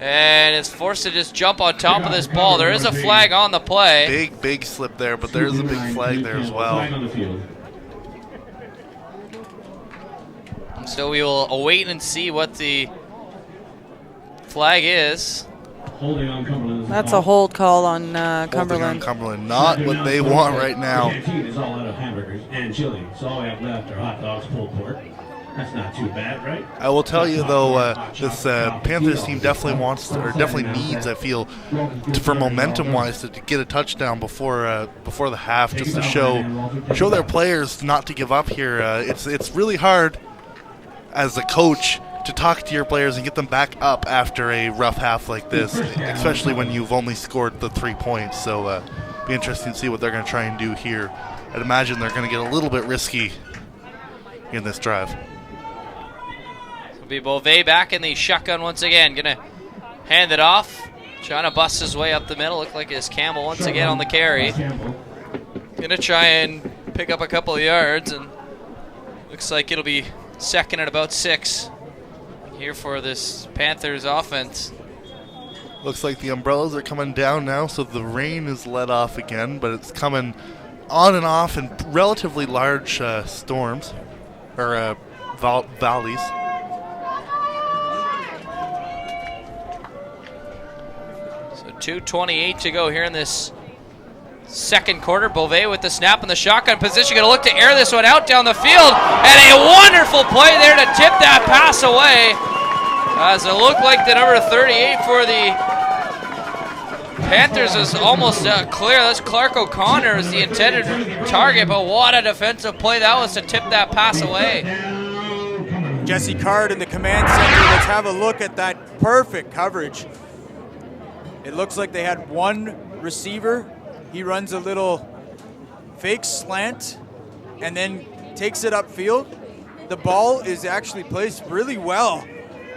and is forced to just jump on top of this ball. There is a flag on the play. Big slip there, but there's a big flag there as well. So we will await and see what the flag is. That's a hold call on Cumberland. Holding on Cumberland, not what they want right now. Is all out of hamburgers and chili, so all we have left are hot dogs, pulled pork. That's not too bad, right? I will tell you though, this Panthers team definitely needs, I feel, for momentum-wise, to get a touchdown before the half, just to show their players not to give up here. It's really hard as a coach to talk to your players and get them back up after a rough half like this, especially when you've only scored the 3 points. So be interesting to see what they're going to try and do here. I'd imagine they're going to get a little bit risky in this drive. It'll be Beauvais back in the shotgun once again. Going to hand it off. Trying to bust his way up the middle. Looked like it's Campbell once again on the carry. Going to try and pick up a couple of yards, and looks like it'll be second at about 6 here for this Panthers offense. Looks like the umbrellas are coming down now, so the rain is let off again, but it's coming on and off in relatively large storms, or valleys. So 2:28 to go here in this second quarter. Beauvais with the snap in the shotgun position. Going to look to air this one out down the field. And a wonderful play there to tip that pass away. As it looked like the number 38 for the Panthers is almost clear. That's Clark O'Connor is the intended target. But what a defensive play that was to tip that pass away. Jesse Card in the command center. Let's have a look at that perfect coverage. It looks like they had one receiver. He runs a little fake slant and then takes it upfield. The ball is actually placed really well,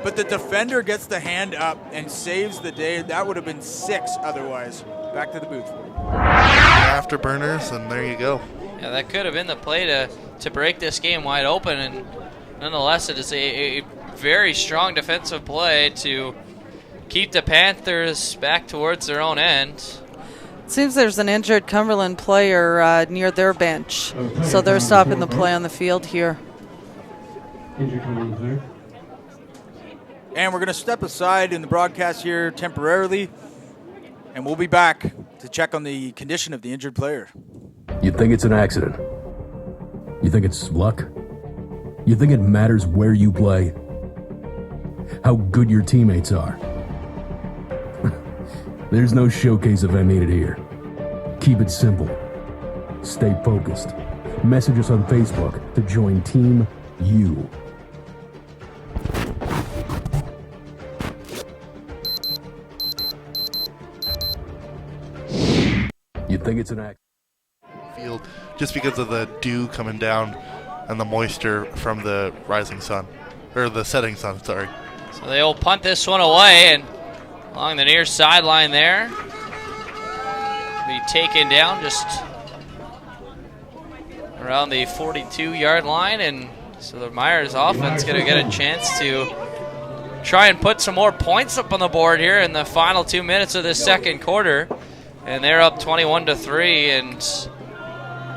but the defender gets the hand up and saves the day. That would have been 6 otherwise. Back to the booth. Afterburners, and there you go. Yeah, that could have been the play to break this game wide open, and nonetheless, it is a very strong defensive play to keep the Panthers back towards their own end. Seems there's an injured Cumberland player near their bench, so they're stopping the play on the field here. Injured Cumberland player. And we're going to step aside in the broadcast here temporarily, and we'll be back to check on the condition of the injured player. You think it's an accident? You think it's luck? You think it matters where you play? How good your teammates are? There's no showcase event needed here. Keep it simple. Stay focused. Message us on Facebook to join Team U. You think it's an act? Field, just because of the dew coming down and the moisture from the rising sun, or the setting sun, sorry. So they'll punt this one away, and along the near sideline there, be taken down just around the 42-yard line, and so the Myers offense going to get a chance to try and put some more points up on the board here in the final 2 minutes of this second quarter, and they're up 21-3. And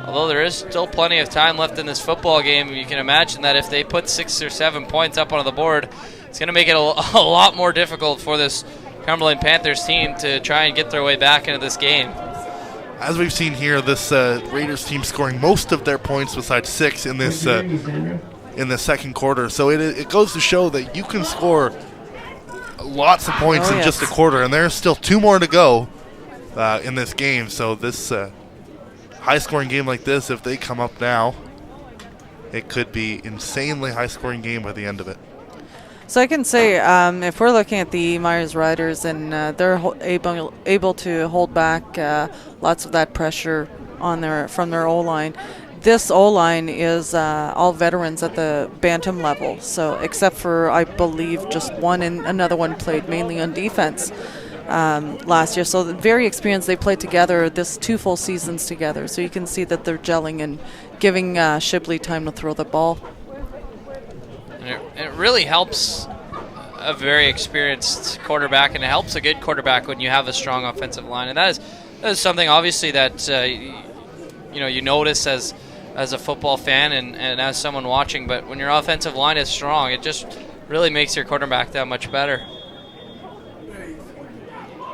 although there is still plenty of time left in this football game, you can imagine that if they put 6 or 7 points up on the board, it's going to make it a lot more difficult for this Cumberland Panthers team to try and get their way back into this game. As we've seen here, this Raiders team scoring most of their points besides 6 in this in the second quarter. So it goes to show that you can score lots of points in just a quarter, and there's still 2 more to go in this game. So this high-scoring game like this, if they come up now, it could be insanely high-scoring game by the end of it. So I can say, if we're looking at the Myers Riders, and they're able to hold back lots of that pressure on from their O-line. This O-line is all veterans at the Bantam level. So except for, I believe, just one, and another one played mainly on defense last year. So very experienced. They played together this 2 full seasons together. So you can see that they're gelling and giving Shibley time to throw the ball. And it really helps a very experienced quarterback, and it helps a good quarterback when you have a strong offensive line. And that is something, obviously, that you notice as a football fan and as someone watching. But when your offensive line is strong, it just really makes your quarterback that much better.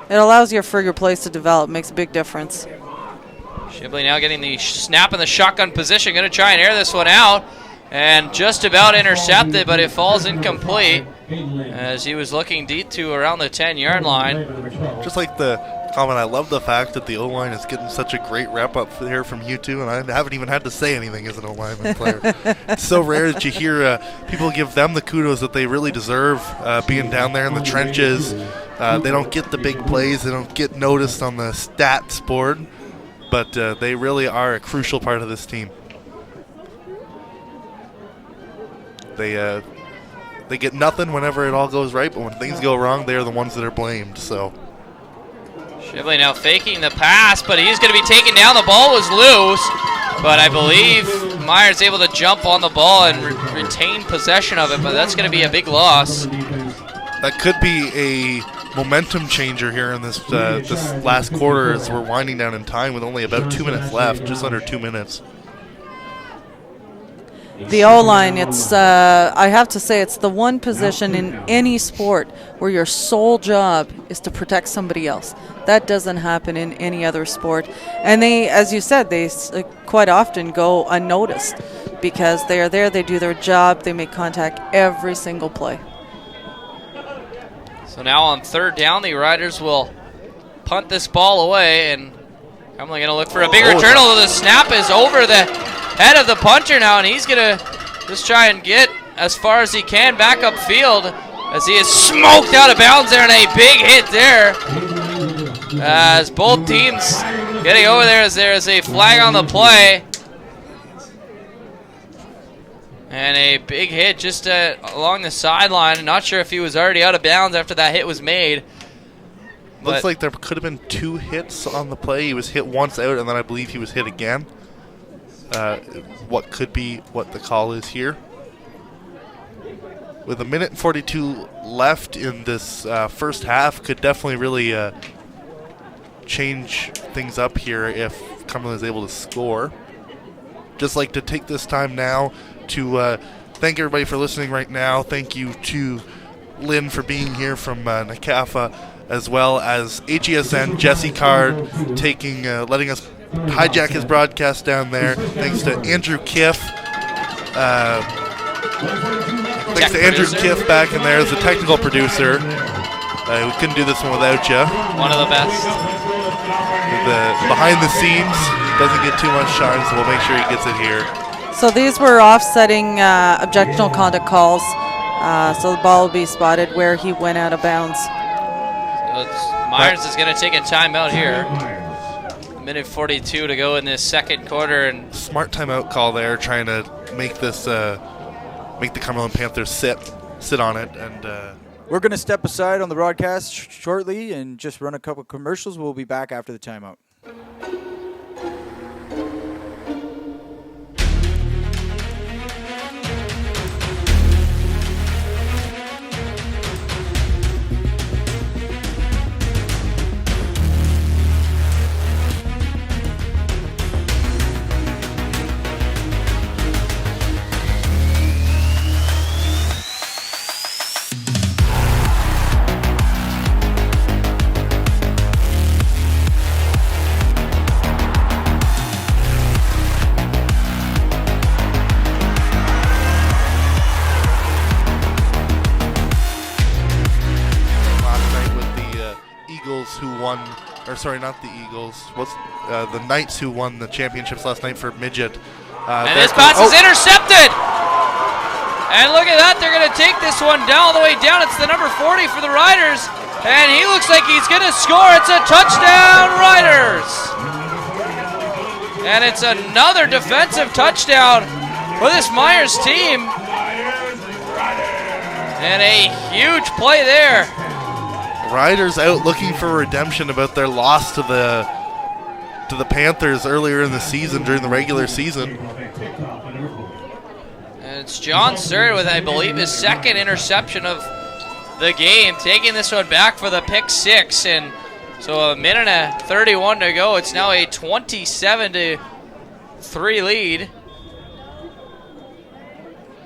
It allows for your plays to develop, makes a big difference. Shibley now getting the snap in the shotgun position, going to try and air this one out. And just about intercepted, but it falls incomplete. as he was looking deep to around the 10-yard line. Just like the comment, I love the fact that the O-line is getting such a great wrap up here from you two, and I haven't even had to say anything as an O-lineman player. It's so rare that you hear people give them the kudos that they really deserve, being down there in the trenches. They don't get the big plays. They don't get noticed on the stats board, but they really are a crucial part of this team. They get nothing whenever it all goes right, but when things go wrong, they're the ones that are blamed. So Shibley now faking the pass, but he's going to be taken down. The ball was loose, but I believe Myers able to jump on the ball and retain possession of it, but that's going to be a big loss. That could be a momentum changer here in this this last quarter as we're winding down in time with only about 2 minutes left, just under 2 minutes. The O-line, it's I have to say it's the one position in any sport where your sole job is to protect somebody else. That doesn't happen in any other sport. And they, as you said, they quite often go unnoticed because they are there, they do their job, they make contact every single play. So now on third down, the Riders will punt this ball away, and I'm going to look for a big return, although the snap is over the head of the punter now, and he's going to just try and get as far as he can back upfield as he is smoked out of bounds there, and a big hit there as both teams getting over there as there is a flag on the play. And a big hit just along the sideline. Not sure if he was already out of bounds after that hit was made. Looks like there could have been 2 hits on the play. He was hit once out, and then I believe he was hit again. What could be what the call is here. With 1 minute and 42 left in this first half, could definitely really change things up here if Cumberland is able to score. Just like to take this time now to thank everybody for listening right now. Thank you to Lynn for being here from NCAFA, as well as HESN, Jesse Card, letting us hijack his broadcast down there. Thanks to Andrew Kiff. Thanks to Andrew Kiff back in there as the technical producer. We couldn't do this one without you. One of the best. The behind the scenes doesn't get too much shine, so we'll make sure he gets it here. So these were offsetting objectional conduct calls. So the ball will be spotted where he went out of bounds. So Myers is going to take a timeout here. 1 minute 42 to go in this second quarter, and smart timeout call there, trying to make this make the Cumberland Panthers sit on it. And we're going to step aside on the broadcast shortly and just run a couple commercials. We'll be back after the timeout. Sorry, not the Eagles. What's the Knights who won the championships last night for midget? And this pass is intercepted. And look at that, they're going to take this one down all the way down. It's the number 40 for the Riders, and he looks like he's going to score. It's a touchdown, Riders. And it's another defensive touchdown for this Myers team. And a huge play there. Riders out looking for redemption about their loss to the Panthers earlier in the season during the regular season. And it's John Surrett with, I believe, his second interception of the game, taking this one back for the pick six. And so 1 minute and 31 to go. It's now a 27-3 lead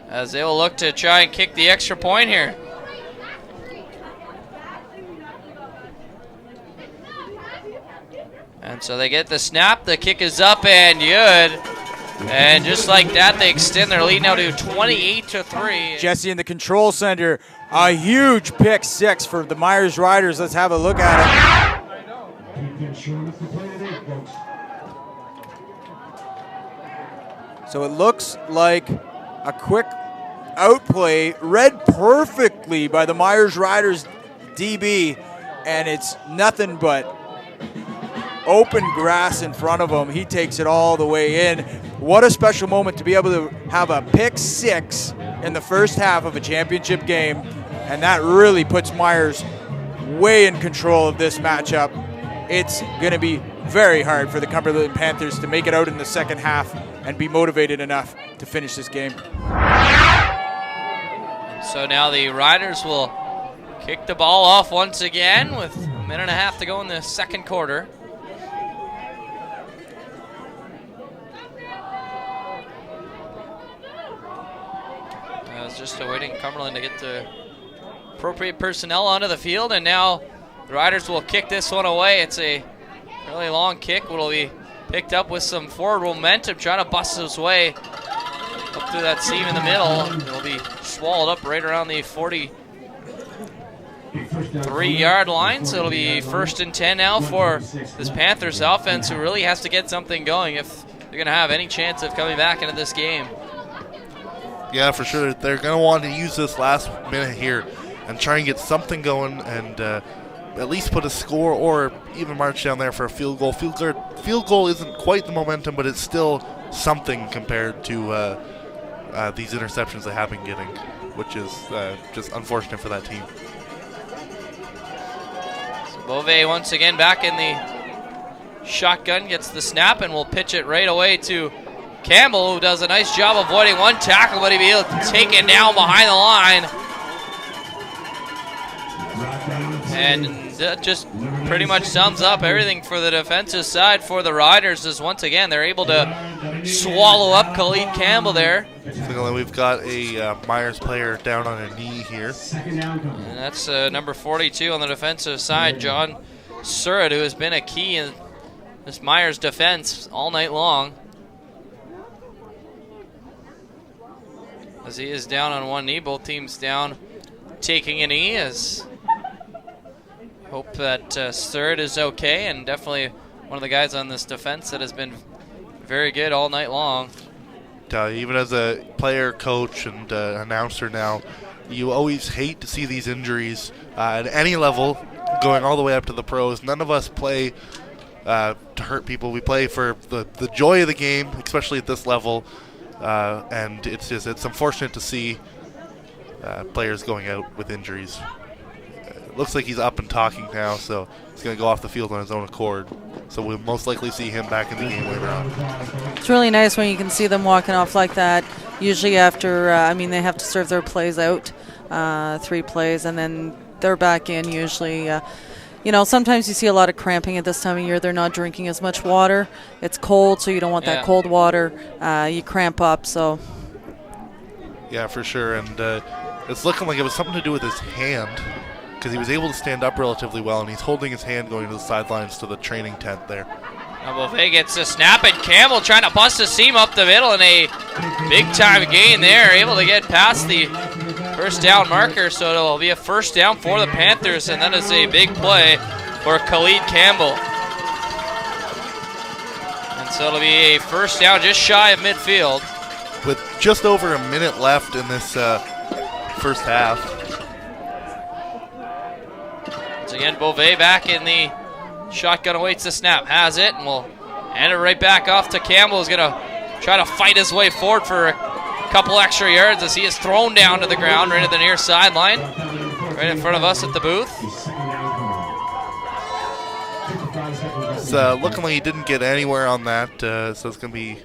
as they will look to try and kick the extra point here. And so they get the snap, the kick is up and good. And just like that, they extend their lead now to 28-3. Jesse in the control center. A huge pick six for the Myers Riders. Let's have a look at it. So it looks like a quick outplay read perfectly by the Myers Riders DB, and it's nothing but open grass in front of him. He takes it all the way in. What a special moment to be able to have a pick six in the first half of a championship game, and that really puts Myers way in control of this matchup. It's going to be very hard for the Cumberland Panthers to make it out in the second half and be motivated enough to finish this game. So now the Riders will kick the ball off once again with a minute and a half to go in the second quarter. I was just awaiting Cumberland to get the appropriate personnel onto the field, and now the Riders will kick this one away. It's a really long kick. Will be picked up with some forward momentum, trying to bust his way up through that seam in the middle. It'll be swallowed up right around the 43-yard line. So it'll be 1st and 10 now for this Panthers offense, who really has to get something going if they're going to have any chance of coming back into this game. Yeah, for sure. They're going to want to use this last minute here and try and get something going and at least put a score or even march down there for a field goal. Field goal isn't quite the momentum, but it's still something compared to these interceptions they have been getting, which is just unfortunate for that team. So Beauvais once again back in the shotgun, gets the snap, and will pitch it right away to Campbell, who does a nice job avoiding one tackle, but he'll be able to take it down behind the line. And that just pretty much sums up everything for the defensive side for the Riders, as once again they're able to swallow up Khalid Campbell there. So we've got a Myers player down on a knee here. And that's number 42 on the defensive side, John Surratt, who has been a key in this Myers defense all night long. As he is down on one knee, both teams down taking a knee, as hope that Surratt is okay, and definitely one of the guys on this defense that has been very good all night long. Even as a player, coach, and announcer now, you always hate to see these injuries at any level, going all the way up to the pros. None of us play to hurt people. We play for the joy of the game, especially at this level, and it's unfortunate to see players going out with injuries. Looks like he's up and talking now, so he's going to go off the field on his own accord. So we'll most likely see him back in the game later on. It's really nice when you can see them walking off like that. Usually after, they have to serve their plays out, 3 plays, and then they're back in usually. Sometimes you see a lot of cramping at this time of year. They're not drinking as much water. It's cold, so you don't want that cold water. You cramp up, so. Yeah, for sure. And it's looking like it was something to do with his hand, because he was able to stand up relatively well, and he's holding his hand going to the sidelines to the training tent there. Now Beauvais gets a snap, and Campbell trying to bust a seam up the middle, and a big-time gain there, able to get past the first down marker, so it'll be a first down for the Panthers, and that is a big play for Khalid Campbell. And so it'll be a first down just shy of midfield. With just over a minute left in this first half. Again, Beauvais back in the shotgun, awaits the snap, has it, and will hand it right back off to Campbell, who's going to try to fight his way forward for a couple extra yards as he is thrown down to the ground right at the near sideline, right in front of us at the booth. It's looking like he didn't get anywhere on that, so it's going to be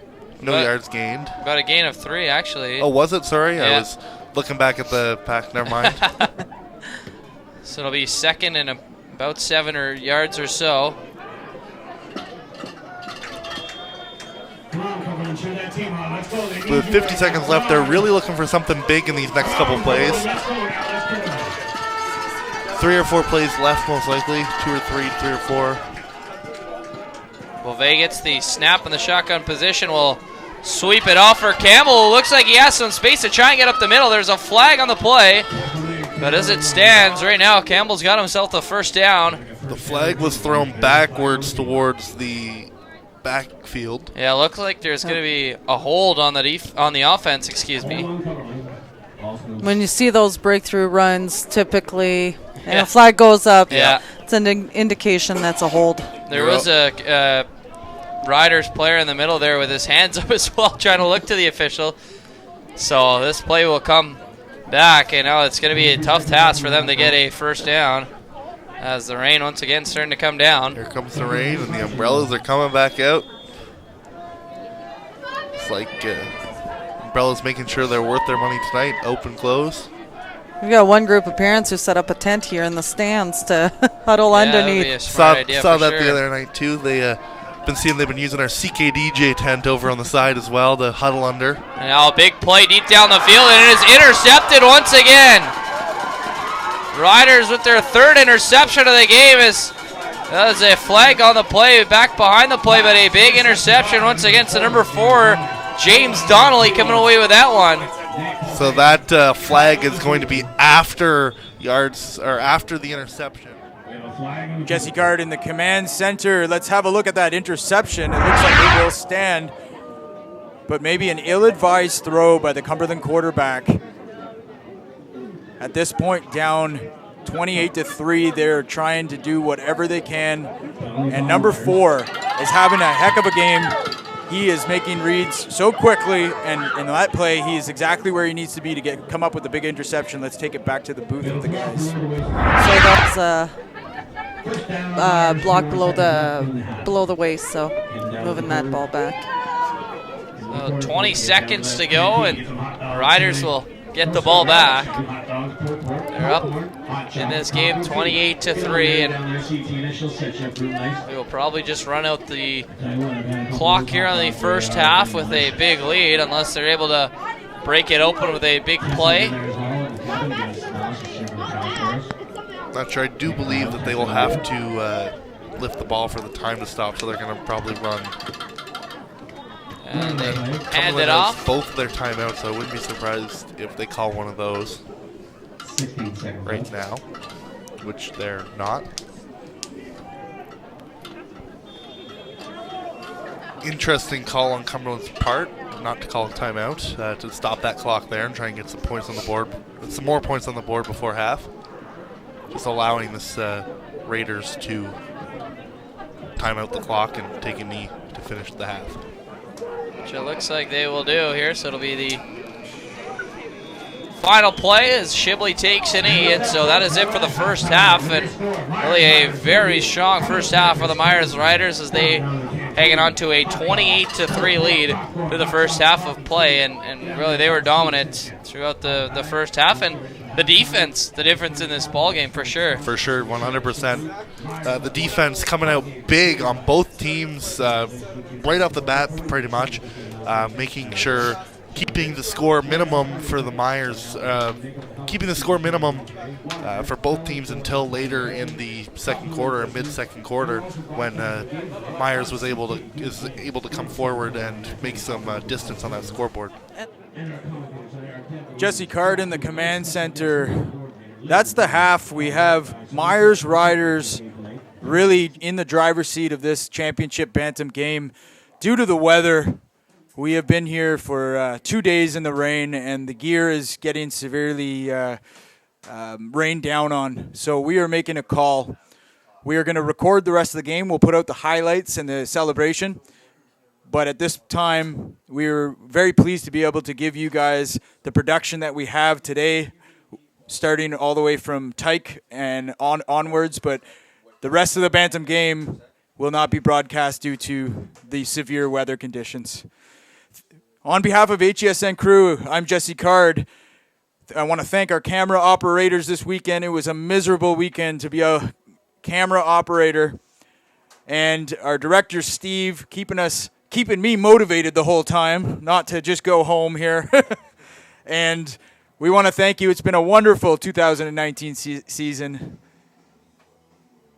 no yards gained. About a gain of 3, actually. Oh, was it? Sorry, yeah. I was looking back at the pack. Never mind. So it'll be second and about 7 yards or so. With 50 seconds left, they're really looking for something big in these next couple plays. 3 or 4 plays left, most likely. 2 or 3, 3 or 4. Beauvais gets the snap in the shotgun position, will sweep it off for Campbell. Looks like he has some space to try and get up the middle. There's a flag on the play. But as it stands right now, Campbell's got himself the first down. The flag was thrown backwards towards the backfield. Yeah, it looks like there's going to be a hold on the offense, excuse me. When you see those breakthrough runs, typically, and a flag goes up, it's an indication that's a hold. There was a Riders player in the middle there with his hands up as well, trying to look to the official. So this play will come back, and now it's going to be a tough task for them to get a first down as the rain once again starting to come down. Here comes the rain, and the umbrellas are coming back out. It's like umbrellas making sure they're worth their money tonight. Open, close. We've got one group of parents who set up a tent here in the stands to huddle underneath. Saw that the other night too. They've been using our CKDJ tent over on the side as well to huddle under. And now a big play deep down the field, and it is intercepted once again. Riders with their third interception of the game. That is a flag on the play, back behind the play, but a big interception once again to number 4, James Donnelly, coming away with that one. So that flag is going to be after the interception. Jesse Card in the command center. Let's have a look at that interception. It looks like it will stand, but maybe an ill-advised throw by the Cumberland quarterback. At this point, down 28-3, they're trying to do whatever they can, and number 4 is having a heck of a game. He is making reads so quickly, and in that play, he is exactly where he needs to be to come up with a big interception. Let's take it back to the booth with the guys. So that's block below the waist, so moving that ball back. So 20 seconds to go, and Riders will get the ball back. They're up in this game 28-3, and we will probably just run out the clock here on the first half with a big lead unless they're able to break it open with a big play. Not sure. I do believe that they will have to lift the ball for the time to stop, so they're going to probably run. And they hand it off. Both of their timeouts, so I wouldn't be surprised if they call one of those right now, which they're not. Interesting call on Cumberland's part, not to call a timeout, to stop that clock there and try and get some points on the board, some more points on the board before half. Just allowing this Raiders to time out the clock and take a knee to finish the half. Which it looks like they will do here, so it'll be the final play as Shibley takes a knee, and so that is it for the first half, and really a very strong first half for the Myers Riders as they hanging on to a 28-3 lead through the first half of play, and really they were dominant throughout the first half, and the defense, the difference in this ball game for sure. For sure, 100%. The defense coming out big on both teams right off the bat, pretty much, making sure keeping the score minimum for the Myers, keeping the score minimum for both teams until later in the second quarter, mid-second quarter, when Myers is able to come forward and make some distance on that scoreboard. Jesse Card in the command center. That's the half. We have Myers Riders really in the driver's seat of this championship Bantam game. Due to the weather, we have been here for 2 days in the rain, and the gear is getting severely rained down on. So we are making a call. We are going to record the rest of the game. We'll put out the highlights and the celebration. But at this time, we're very pleased to be able to give you guys the production that we have today, starting all the way from Tyke and onwards. But the rest of the Bantam game will not be broadcast due to the severe weather conditions. On behalf of HESN crew, I'm Jesse Card. I want to thank our camera operators this weekend. It was a miserable weekend to be a camera operator. And our director, Steve, keeping me motivated the whole time, not to just go home here. And we want to thank you. It's been a wonderful 2019 season.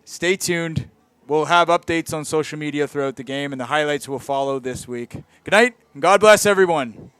Stay tuned. we'll have updates on social media throughout the game, and the highlights will follow this week. Good night, and God bless everyone.